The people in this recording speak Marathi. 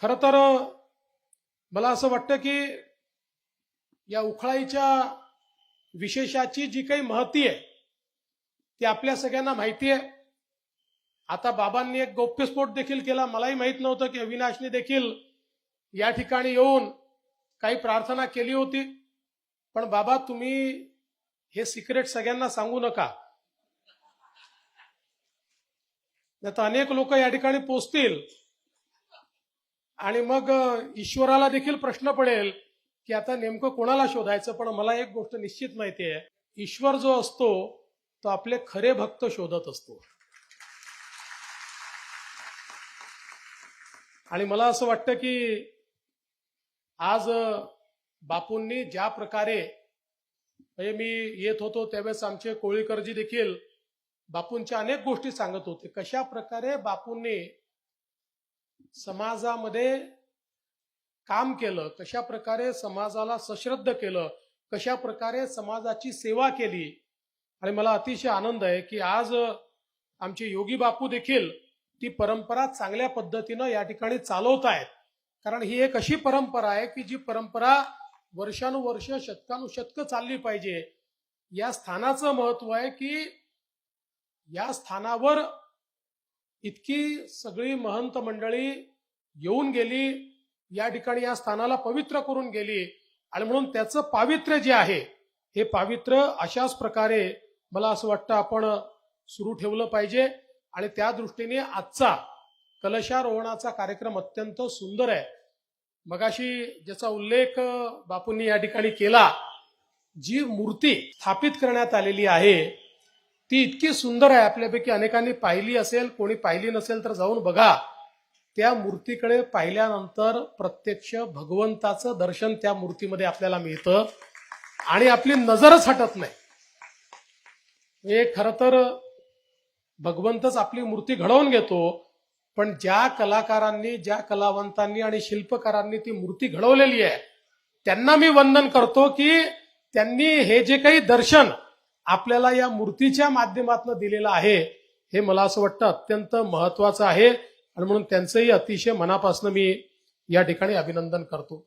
खरं तर मला असं वाटतं की या उखळाईच्या विशेषाची जी काही महती आहे ती आपल्या सगळ्यांना माहिती आहे. आता बाबांनी एक गौप्यस्फोट देखील केला. मलाही माहित नव्हतं की अविनाशने देखील या ठिकाणी येऊन काही प्रार्थना केली होती. पण बाबा, तुम्ही हे सिक्रेट सगळ्यांना सांगू नका, नाही तर अनेक लोक या ठिकाणी पोचतील आणि मग ईश्वराला देखील प्रश्न पडेल की आता नेमकं कोणाला शोधायचं. पण मला एक गोष्ट निश्चित माहिती आहे, ईश्वर जो असतो तो आपले खरे भक्त शोधत असतो. आणि मला असं वाटतं की आज बापूंनी ज्या प्रकारे, म्हणजे मी येत होतो त्यावेळेस आमचे कोळीकरजी देखील बापूंच्या अनेक गोष्टी सांगत होते, कशा प्रकारे बापूंनी समाजामध्ये काम केलं, कशा प्रकारे समाजाला सश्रद्ध केलं, कशा प्रकारे समाजाची सेवा केली. आणि मला अतिशय आनंद आहे की आज आमचे योगी बापू देखील ती परंपरा चांगल्या पद्धतीनं या ठिकाणी चालवत आहेत. कारण ही एक अशी परंपरा आहे की जी परंपरा वर्षानुवर्ष शतकानुशतकं चालली पाहिजे. या स्थानाचं महत्व आहे की या स्थानावर इतकी सगळी महंत मंडळी येऊन गेली, या ठिकाणी या स्थानाला पवित्र करून गेली. आणि म्हणून त्याचं पावित्र्य जे आहे हे पावित्र्य अशाच प्रकारे मला असं वाटतं आपण सुरू ठेवलं पाहिजे. आणि त्या दृष्टीने आजचा कलशारोहणाचा कार्यक्रम अत्यंत सुंदर आहे. मगाशी ज्याचा उल्लेख बापूंनी या ठिकाणी केला, जी मूर्ती स्थापित करण्यात आलेली आहे ती इतकी सुंदर आहे. आपल्यापैकी अनेकांनी पाहिली असेल, कोणी पाहिली नसेल तर जाऊन बघा. त्या मूर्तीकडे पाहिल्यानंतर प्रत्यक्ष भगवंताचं दर्शन त्या मूर्तीमध्ये आपल्याला मिळतं आणि आपली नजरच हटत नाही. हे खरं तर भगवंतच आपली मूर्ती घडवून घेतो, पण ज्या कलाकारांनी, ज्या कलावंतांनी आणि शिल्पकारांनी ती मूर्ती घडवलेली आहे त्यांना मी वंदन करतो की त्यांनी हे जे काही दर्शन आपल्याला या मूर्तीच्या माध्यमातून दिलेलं आहे हे मला असं वाटतं अत्यंत महत्वाचं आहे. आणि म्हणून त्यांचंही अतिशय मनापासून मी या ठिकाणी अभिनंदन करतो.